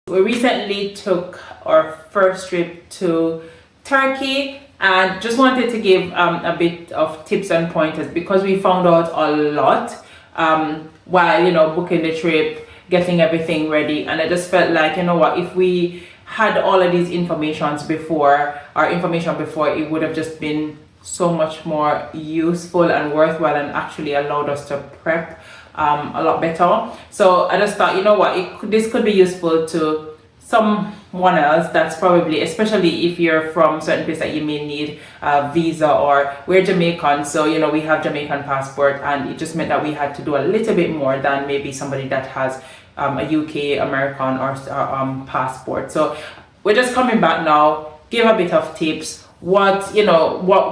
We recently took our first trip to Turkey and just wanted to give a bit of tips and pointers because we found out a lot while booking the trip, getting everything ready, and I just felt like, if we had all of these information before, it would have just been so much more useful and worthwhile and actually allowed us to prep a lot better. So I just thought, this could be useful to someone else that's probably, especially if you're from certain place that you may need a visa, or we're Jamaican, so we have Jamaican passport, and it just meant that we had to do a little bit more than maybe somebody that has a UK, American or passport. So we're just coming back now, give a bit of tips, what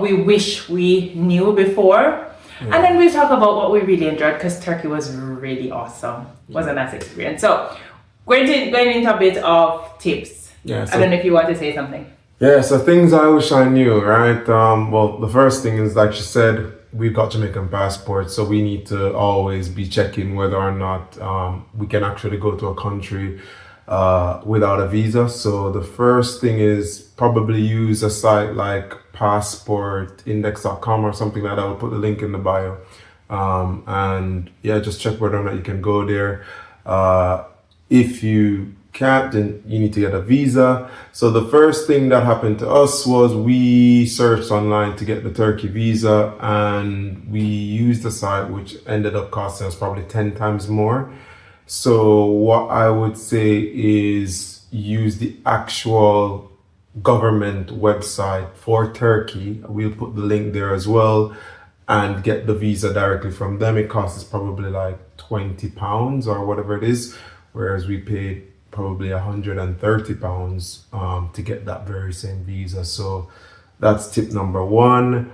we wish we knew before. And then we talk about what we really enjoyed, because Turkey was really awesome. It was a nice experience. So going into a bit of tips. Yeah, so I don't know if you want to say something. Yeah, so things I wish I knew, right? Well, the first thing is, like you said, we've got Jamaican passports, so we need to always be checking whether or not we can actually go to a country without a visa. So the first thing is probably use a site like passportindex.com or something like that. I'll put the link in the bio. And yeah, just check whether or not you can go there. If you can't, then you need to get a visa. So the first thing that happened to us was we searched online to get the Turkey visa, and we used a site which ended up costing us probably 10 times more. So what I would say is use the actual government website for Turkey. We'll put the link there as well, and get the visa directly from them. It costs us probably like £20 or whatever it is, whereas we paid probably £130 to get that very same visa. So that's tip number one.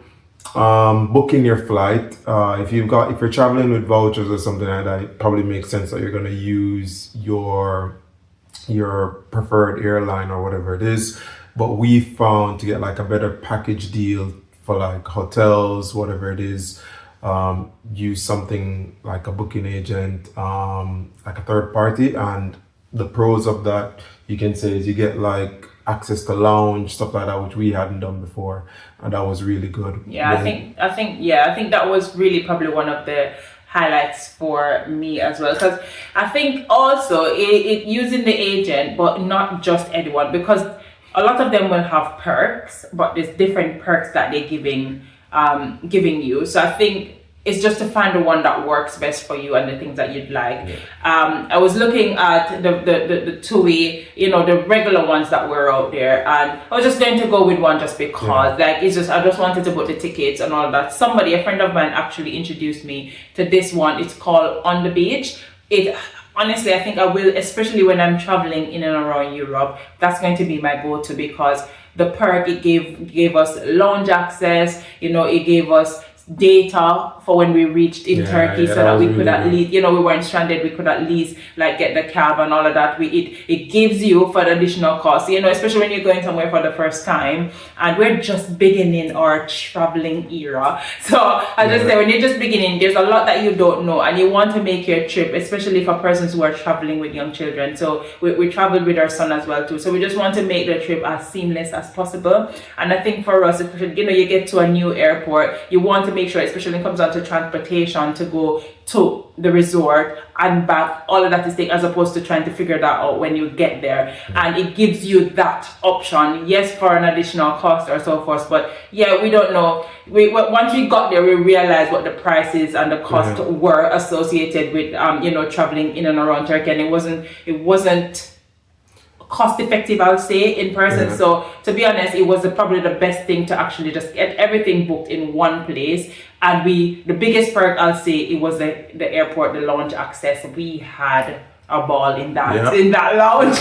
Booking your flight. If you're traveling with vouchers or something like that, it probably makes sense that you're going to use your preferred airline or whatever it is. But we found to get like a better package deal for like hotels, whatever it is, use something like a booking agent, like a third party. And the pros of that, you can say, is you get like access to lounge, stuff like that, which we hadn't done before, and that was really good. I think that was really probably one of the highlights for me as well, because I think also it using the agent, but not just anyone, because a lot of them will have perks, but there's different perks that they're giving you. So I think it's just to find the one that works best for you and the things that you'd like. I was looking at the TUI, the regular ones that were out there, and I was just going to go with one just because, I just wanted to book the tickets and all that. A friend of mine actually introduced me to this one. It's called On the Beach. Honestly, I think I will, especially when I'm traveling in and around Europe, that's going to be my go-to, because the perk, it gave us lounge access, it gave us data for when we reached in Turkey, so that we could at least, we weren't stranded, we could at least like get the cab and all of that. It gives you for the additional cost, especially when you're going somewhere for the first time, and we're just beginning our traveling era. So I just say, when you're just beginning, there's a lot that you don't know, and you want to make your trip, especially for persons who are traveling with young children. So we traveled with our son as well too, so we just want to make the trip as seamless as possible. And I think for us, especially, you get to a new airport, you want to make sure, especially when it comes down to transportation, to go to the resort and back, all of that is taken, as opposed to trying to figure that out when you get there. And it gives you that option, yes, for an additional cost or so forth, but we don't know. Once we got there, we realized what the prices and the cost were associated with traveling in and around Turkey, and it wasn't cost effective, I'll say, in person. So to be honest, it was probably the best thing to actually just get everything booked in one place. And the biggest perk, I'll say, it was the airport, the lounge access. We had a ball in that lounge.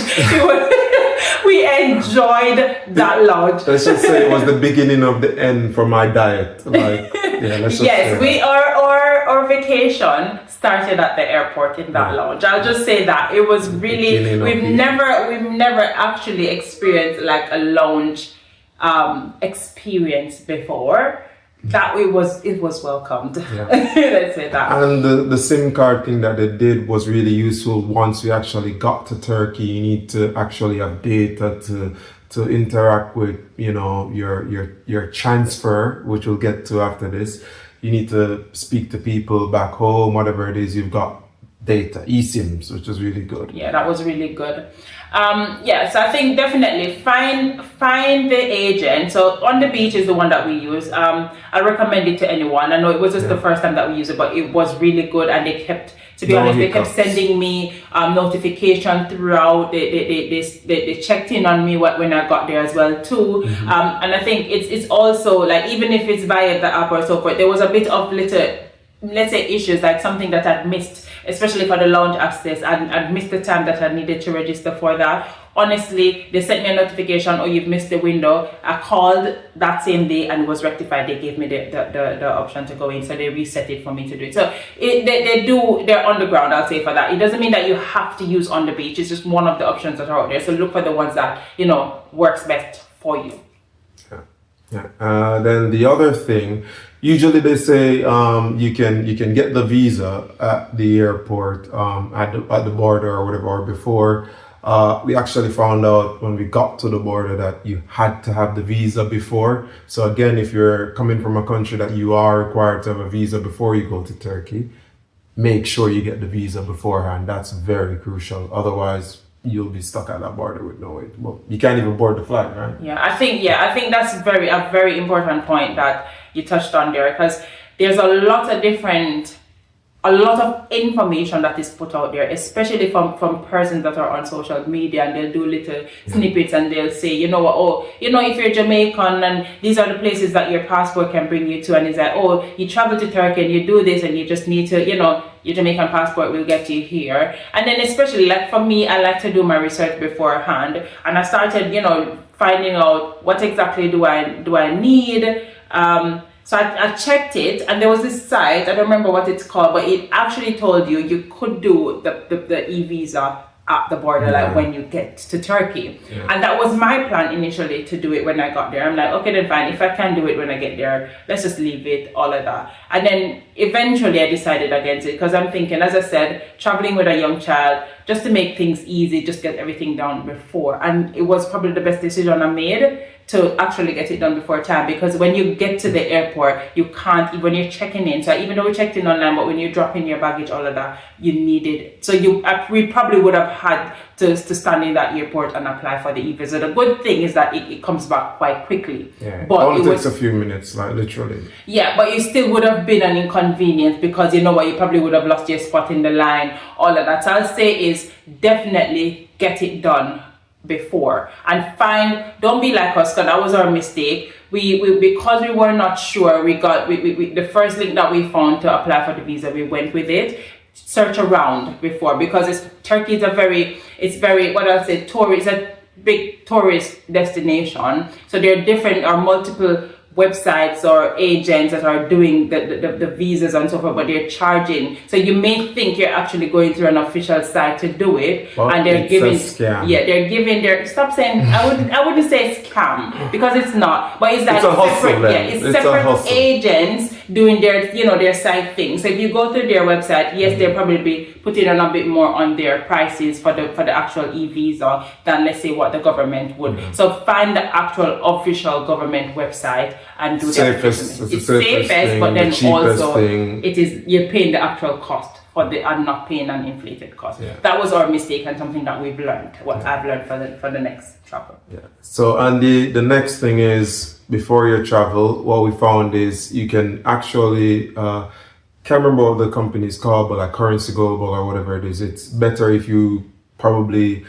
We enjoyed that lounge. Let's just say it was the beginning of the end for my diet. Our vacation started at the airport in that lounge. I'll just say that it was really, we've never actually experienced like a lounge experience before. that it was welcomed. Yeah. Let's say that. And the SIM card thing that they did was really useful. Once you actually got to Turkey, you need to actually have data to interact with, you know, your transfer, which we'll get to after this. You need to speak to people back home, whatever it is. You've got data, eSIMs, which is really good. Yeah, that was really good. So I think definitely find the agent. So On the Beach is the one that we use. I recommend it to anyone. I know it was just the first time that we used it, but it was really good, and they kept, to be honest, they kept sending me notification throughout. They checked in on me when I got there as well too. And I think it's also like, even if it's via the app or so forth, there was a bit of little, let's say, issues, like something that I'd missed, especially for the lounge access. I'd missed the time that I needed to register for that. Honestly, they sent me a notification, oh, you've missed the window. I called that same day and it was rectified. They gave me the option to go in, so they reset it for me to do it. So they're on the ground, I'll say, for that. It doesn't mean that you have to use On the Beach. It's just one of the options that are out there. So look for the ones that, you know, works best for you. Then the other thing, usually they say you can get the visa at the airport, at the border or whatever, or before. We actually found out when we got to the border that you had to have the visa before. So again, if you're coming from a country that you are required to have a visa before you go to Turkey, make sure you get the visa beforehand. That's very crucial. Otherwise, you'll be stuck at that border with no way. Well, you can't even board the flight, right? I think that's a very important point that you touched on there, because there's a lot of information that is put out there, especially from persons that are on social media, and they'll do little snippets and they'll say, you know what, oh, you know, if you're Jamaican and these are the places that your passport can bring you to, and it's like, oh, you travel to Turkey and you do this and you just need to, you know, your Jamaican passport will get you here. And then especially, like for me, I like to do my research beforehand, and I started, you know, finding out what exactly do I need. So I checked it, and there was this site, I don't remember what it's called, but it actually told you could do the e-visa at the border, like when you get to Turkey. And that was my plan initially, to do it when I got there. I'm like, okay, then fine, if I can do it when I get there, let's just leave it, all of that. And then eventually I decided against it, because I'm thinking, as I said, traveling with a young child, just to make things easy, just get everything done before. And it was probably the best decision I made, to actually get it done before time, because when you get to the airport, you can't, when you're checking in, so even though we checked in online, but when you drop in your baggage, all of that, you needed, so we probably would have had to stand in that airport and apply for the e-visa. The good thing is that it comes back quite quickly. But it only takes a few minutes, like literally. But it still would have been an inconvenience, because you know what, you probably would have lost your spot in the line, all of that. So I'll say is definitely get it done before, and don't be like us, because that was our mistake. We because we were not sure, we the first link that we found to apply for the visa, we went with it. Search around before, because Turkey is it's a big tourist destination, so there are different or multiple websites or agents that are doing the visas and so forth, but they're charging. So you may think you're actually going through an official site to do it, but and they're giving stop saying I wouldn't say scam, because it's not, but it's like it's a hustle, separate agents doing their side thing. So if you go to their website, yes, they'll probably be putting on a bit more on their prices for the actual e-visa than, let's say, what the government would. So find the actual official government website and do it's the safest, but then also it is, you're paying the actual cost for and not paying an inflated cost. That was our mistake, and something that we've learned. I've learned for the next travel. So, and the next thing is, before your travel, what we found is you can actually can't remember what the company is called, but like Currency Global or whatever it is. It's better if you probably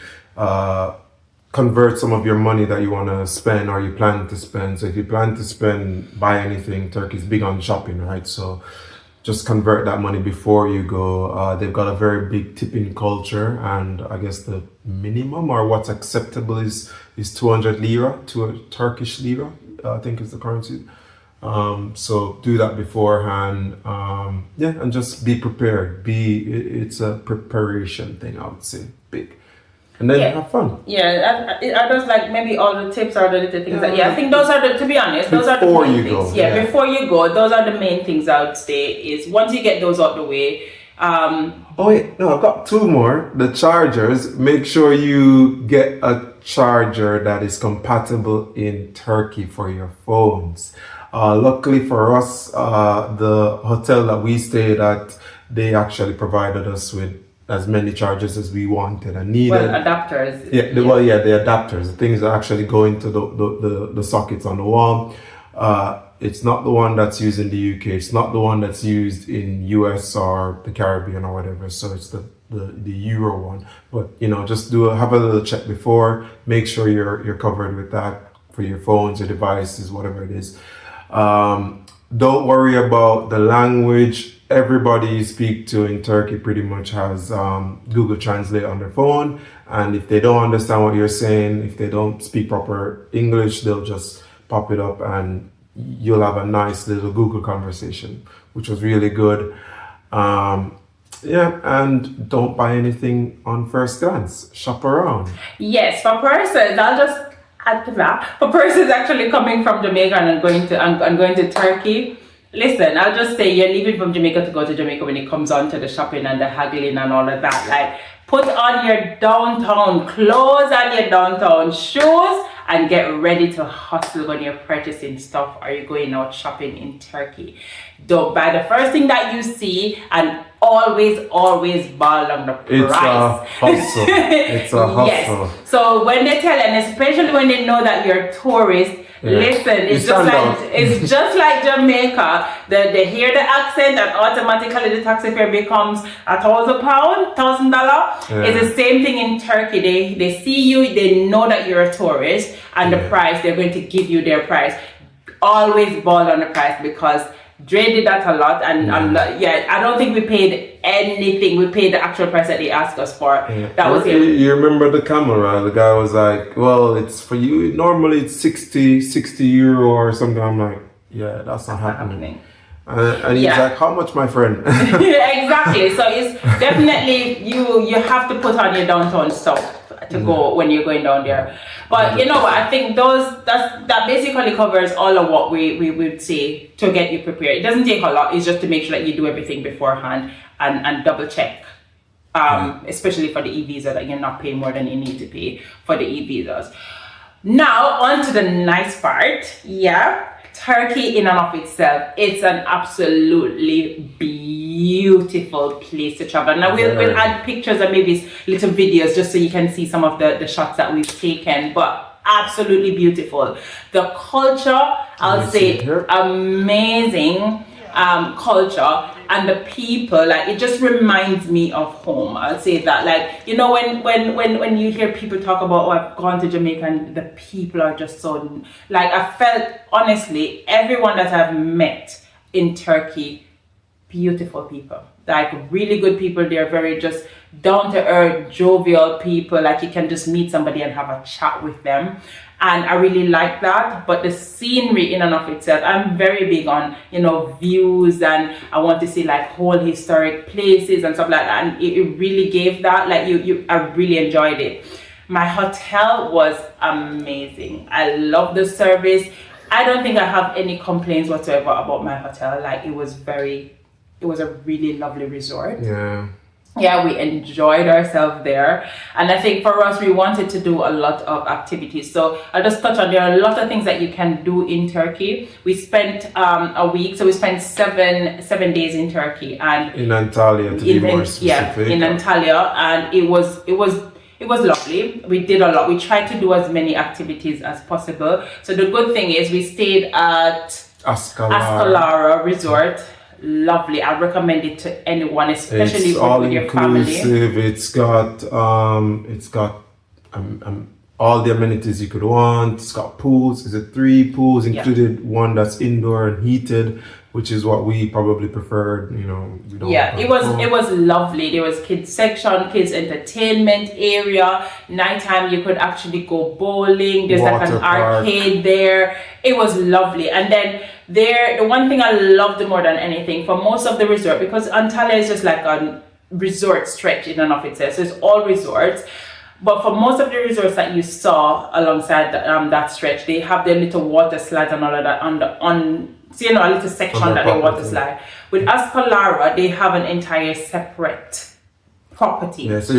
convert some of your money that you want to spend or you plan to spend. So if you plan to buy anything, Turkey's big on shopping, right? So just convert that money before you go. They've got a very big tipping culture, and I guess the minimum or what's acceptable is 200 lira, to Turkish lira, I think is the currency. So do that beforehand. And just be prepared. It's a preparation thing, I would say, big. and then Yeah. have fun. Yeah, are those like maybe all the tips or the little things that, I think those are the, to be honest, those are the Before main you things. go, Yeah, before you go, those are the main things I would say is once you get those out the way. Oh wait, no, I've got two more. The chargers. Make sure you get a charger that is compatible in Turkey for your phones. Luckily for us, the hotel that we stayed at, they actually provided us with as many chargers as we wanted and needed. Well, adapters. The adapters, the things that actually go into the sockets on the wall. It's not the one that's used in the UK. It's not the one that's used in US or the Caribbean or whatever. So it's the Euro one. But just have a little check before. Make sure you're covered with that for your phones, your devices, whatever it is. Don't worry about the language. Everybody you speak to in Turkey pretty much has Google Translate on their phone. And if they don't understand what you're saying, if they don't speak proper English, they'll just pop it up and you'll have a nice little Google conversation, which was really good. And don't buy anything on first glance. Shop around. Yes, for persons, I'll just add to that. For persons actually coming from Jamaica and going to Turkey, listen, I'll just say you're leaving from Jamaica to go to Jamaica when it comes on to the shopping and the haggling and all of that. Like, put on your downtown clothes and your downtown shoes and get ready to hustle when you're purchasing stuff or you're going out shopping in Turkey. Don't buy the first thing that you see and always ball on the price. It's a hustle. It's a hustle. Yes. So when they tell, and especially when they know that you're a tourist, listen, it's just like Jamaica. They hear the accent and automatically the taxi fare becomes £1,000, $1,000. It's the same thing in Turkey. They see you, they know that you're a tourist, and the price, they're going to give you their price. Always ball on the price because Dre did that a lot, and I don't think we paid anything. We paid the actual price that they asked us for. That was it. You remember the camel ride? The guy was like, well, it's for you. Normally it's 60 euro or something. I'm like, yeah, that's not happening. And he's like, how much, my friend? Exactly. So it's definitely, you have to put on your downtown stuff to go when you're going down there. But you know what, I think that basically covers all of what we would say to get you prepared. It doesn't take a lot. It's just to make sure that you do everything beforehand and double check. Especially for the e-visa, that you're not paying more than you need to pay for the e-visas. Now on to the nice part. Turkey in and of itself, it's an absolutely beautiful place to travel. Now we'll add pictures and maybe little videos just so you can see some of the shots that we've taken, but absolutely beautiful. The culture, I'll say amazing culture, and the people, like, it just reminds me of home. I'll say that, like, when you hear people talk about, I've gone to Jamaica and the people are just so, like, I felt, honestly, everyone that I've met in Turkey, beautiful people, like really good people. They're very just down to earth, jovial people. Like, you can just meet somebody and have a chat with them. And I really like that. But the scenery in and of itself, I'm very big on, views, and I want to see like whole historic places and stuff like that. And it really gave that, like, I really enjoyed it. My hotel was amazing. I love the service. I don't think I have any complaints whatsoever about my hotel. Like, it was a really lovely resort. Yeah, we enjoyed ourselves there. And I think for us, we wanted to do a lot of activities. So I'll just touch on, there are a lot of things that you can do in Turkey. We spent a week, so we spent seven days in Turkey, and in Antalya, to be more specific. In Antalya, and it was lovely. We did a lot. We tried to do as many activities as possible. So the good thing is we stayed at Ascalara Resort. Lovely. I recommend it to anyone, especially with your family. It's got all the amenities you could want. It's got pools. Is it 3 pools included? One that's indoor and heated, which is what we probably preferred. It was lovely. There was kids section, kids entertainment area. Nighttime you could actually go bowling. There's like an arcade there. It was lovely. And then the one thing I loved more than anything, for most of the resort, because Antalya is just like a resort stretch in and of itself, so it's all resorts. But for most of the resorts that you saw alongside that stretch, they have their little water slides and all of that so a little section that they water slide. With Ascolara, they have an entire separate property. Yeah, so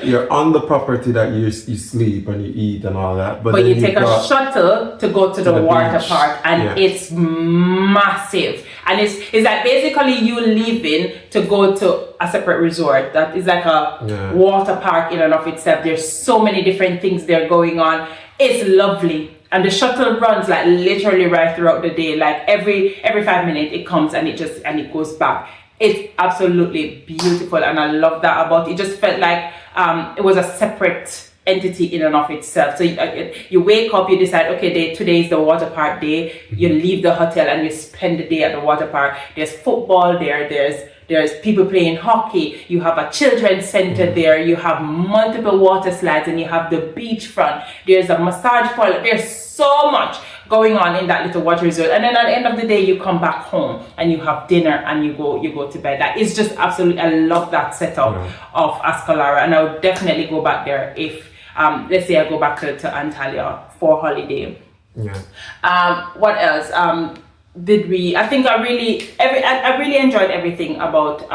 you're on the property that you sleep and you eat and all that. But then you take a shuttle to go to the water beach. park, and it's massive. And it's like basically you leaving to go to a separate resort. That is like a water park in and of itself. There's so many different things there going on. It's lovely. And the shuttle runs like literally right throughout the day. Like every 5 minutes it comes and it goes back. It's absolutely beautiful, and I love that about it. It just felt like it was a separate entity in and of itself. So you wake up, you decide, okay, today is the water park day. You leave the hotel and you spend the day at the water park. There's football there. There's people playing hockey. You have a children's center there. You have multiple water slides, and you have the beachfront. There's a massage parlor. There's so much going on in that little water resort. And then at the end of the day, you come back home and you have dinner and you go to bed. Like, it's just absolutely, I love that setup of Ascolara, and I would definitely go back there if let's say I go back to Antalya for holiday. What else? I think I really enjoyed everything about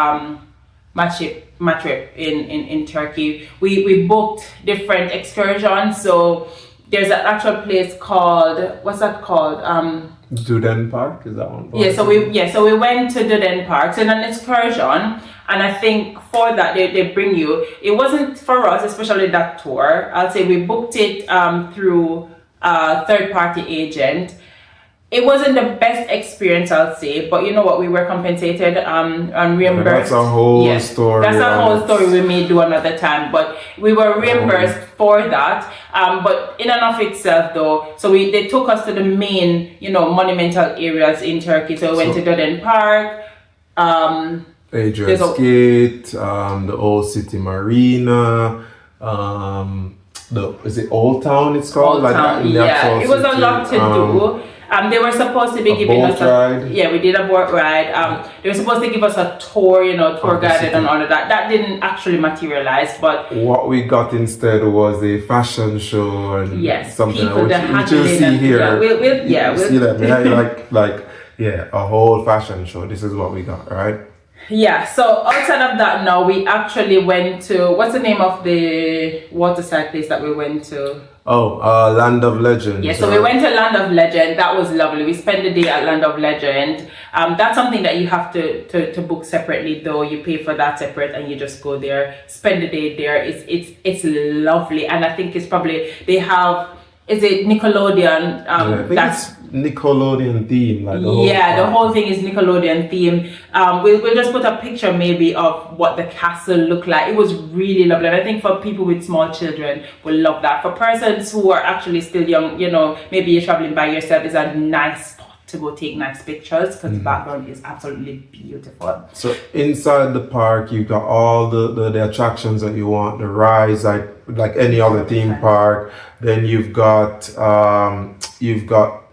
my trip in Turkey. We booked different excursions. So there's an actual place called, what's that called? Duden Park, is that one? So we went to Duden Park. So an excursion, and I think for that they bring you. It wasn't for us, especially that tour. I'll say we booked it through a third-party agent. It wasn't the best experience, I'll say, but you know what? We were compensated and reimbursed. That's a whole story. That's a whole story we may do another time, but we were reimbursed for that. But in and of itself, though, so they took us to the main, monumental areas in Turkey. So we went to Duden Park, Adrian's Gate, the Old City Marina, is it Old Town? It's called Old Town. It was a lot to do. They were supposed to be giving us we did a boat ride. They were supposed to give us a tour, tour guided and all of that. That didn't actually materialize, but what we got instead was a fashion show and something which you'll see here. We'll see that. A whole fashion show. This is what we got, right? Yeah, so outside of that now, we actually went to, what's the name of the waterside place that we went to? Land of Legend. Yeah, so we went to Land of Legend. That was lovely. We spent the day at Land of Legend. That's something that you have to book separately, though. You pay for that separate and you just go there, spend the day there. It's lovely, and I think it's probably, they have, is it Nickelodeon? That's Nickelodeon theme, like the whole thing is Nickelodeon theme. We'll just put a picture maybe of what the castle looked like. It was really lovely, and I think for people with small children will love that. For persons who are actually still young, maybe you're traveling by yourself, it's a nice spot to go take nice pictures because the background is absolutely beautiful. So inside the park, you've got all the attractions that you want, the rides, like any other theme park. Then you've got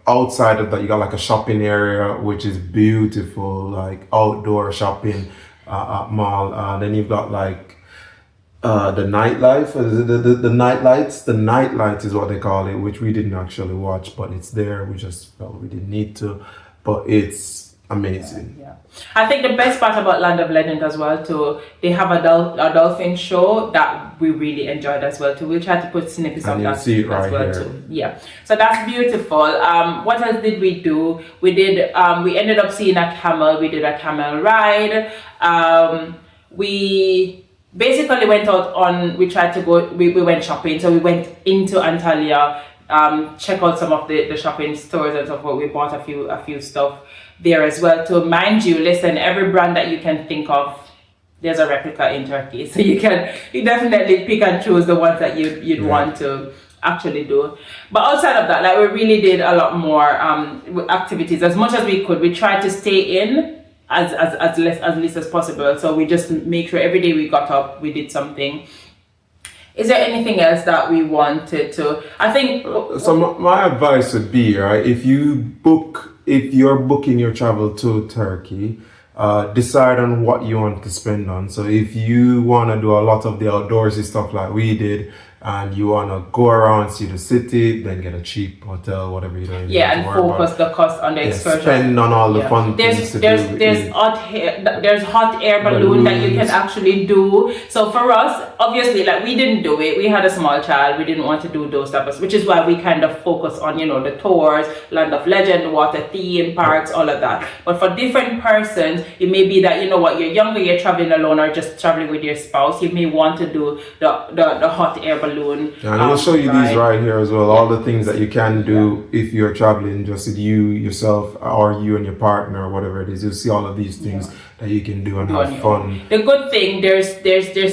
outside of that, you got like a shopping area, which is beautiful, like outdoor shopping mall. Then you've got like the nightlife, the nightlights. The nightlight is what they call it, which we didn't actually watch, but it's there. We just felt we didn't need to, but it's amazing. Yeah. I think the best part about Land of Legend as well too, they have a dolphin show that we really enjoyed as well too. We'll try to put snippets of that see it right as well here. too. Yeah, so that's beautiful. What else did we do? We ended up seeing a camel. We did a camel ride. We basically went out we went shopping. So we went into Antalya, check out some of the shopping stores and stuff. We bought a few stuff there as well. To mind you, listen, every brand that you can think of, there's a replica in Turkey. So you definitely pick and choose the ones that you'd want to actually do. But outside of that, we really did a lot more activities as much as we could. We tried to stay in as least as possible. So we just make sure every day we got up, we did something. Is there anything else that we wanted to? I think. So my advice would be, right, if you're booking your travel to Turkey, decide on what you want to spend on. So if you want to do a lot of the outdoorsy stuff like we did, and you want to go around, see the city, then get a cheap hotel, whatever you don't Yeah, and focus the cost on the Yeah, excursion. spend on all the fun things to do. There's hot air balloon that you can actually do. So for us, obviously, like we didn't do it. We had a small child. We didn't want to do those types, which is why we kind of focus on, you know, the tours, Land of Legend, water theme parks, all of that. But for different persons, it may be that, you know what, you're younger, you're traveling alone, or just traveling with your spouse. You may want to do the hot air balloon. Yeah, and I'll show you these right here as well. All the things that you can do if you're traveling just with you, yourself, or you and your partner, or whatever it is. You'll see all of these things that you can do and have fun. The good thing, there's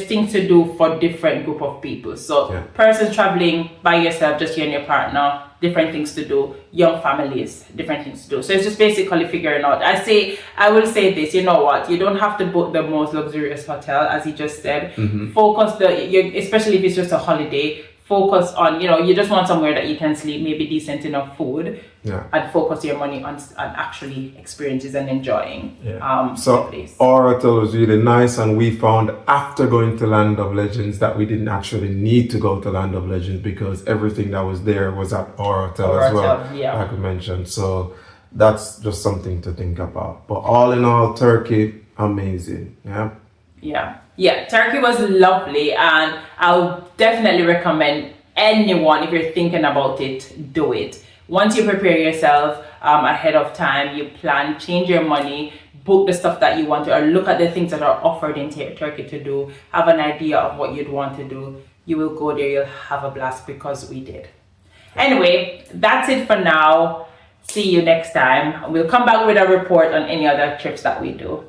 things to do for different group of people. So persons traveling by yourself, just you and your partner, different things to do. Young families, different things to do. So it's just basically figuring out. I will say this, you know what, you don't have to book the most luxurious hotel, as he just said. Focus especially if it's just a holiday, focus on, you know, you just want somewhere that you can sleep, maybe decent enough food, and focus your money on actually experiences and enjoying. So our hotel was really nice, and we found after going to Land of Legends that we didn't actually need to go to Land of Legends because everything that was there was at our hotel as well, like I mentioned. So that's just something to think about. But all in all, Turkey, amazing. Yeah, Turkey was lovely, and I'll definitely recommend anyone, if you're thinking about it, do it. Once you prepare yourself ahead of time, you plan, change your money, book the stuff that you want to, or look at the things that are offered in Turkey to do, have an idea of what you'd want to do. You will go there, you'll have a blast, because we did. Anyway, that's it for now. See you next time. We'll come back with a report on any other trips that we do.